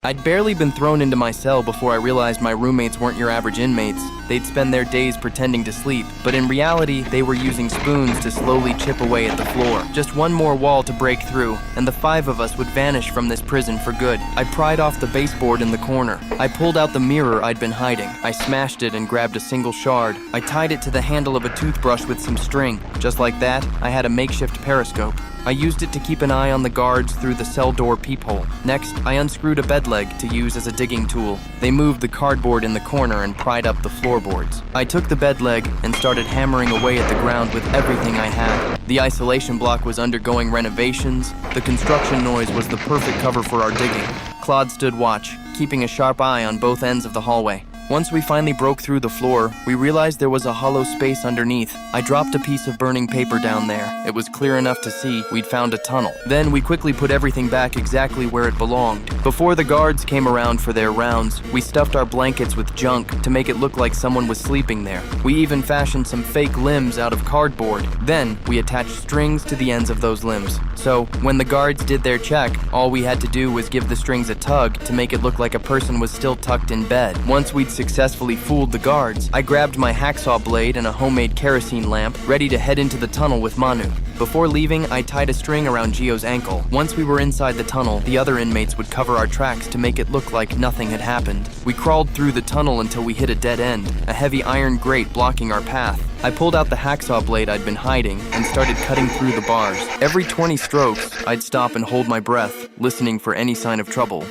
I'd barely been thrown into my cell before I realized my roommates weren't your average inmates. They'd spend their days pretending to sleep, but in reality, they were using spoons to slowly chip away at the floor. Just one more wall to break through, and the 5 of us would vanish from this prison for good. I pried off the baseboard in the corner. I pulled out the mirror I'd been hiding. I smashed it and grabbed a single shard. I tied it to the handle of a toothbrush with some string. Just like that, I had a makeshift periscope. I used it to keep an eye on the guards through the cell door peephole. Next, I unscrewed a bed leg to use as a digging tool. They moved the cardboard in the corner and pried up the floorboards. I took the bed leg and started hammering away at the ground with everything I had. The isolation block was undergoing renovations. The construction noise was the perfect cover for our digging. Claude stood watch, keeping a sharp eye on both ends of the hallway. Once we finally broke through the floor, we realized there was a hollow space underneath. I dropped a piece of burning paper down there. It was clear enough to see we'd found a tunnel. Then we quickly put everything back exactly where it belonged. Before the guards came around for their rounds, we stuffed our blankets with junk to make it look like someone was sleeping there. We even fashioned some fake limbs out of cardboard. Then we attached strings to the ends of those limbs. So when the guards did their check, all we had to do was give the strings a tug to make it look like a person was still tucked in bed. Once we'd successfully fooled the guards, I grabbed my hacksaw blade and a homemade kerosene lamp, ready to head into the tunnel with Manu. Before leaving, I tied a string around Gio's ankle. Once we were inside the tunnel, the other inmates would cover our tracks to make it look like nothing had happened. We crawled through the tunnel until we hit a dead end, a heavy iron grate blocking our path. I pulled out the hacksaw blade I'd been hiding and started cutting through the bars. Every 20 strokes, I'd stop and hold my breath, listening for any sign of trouble.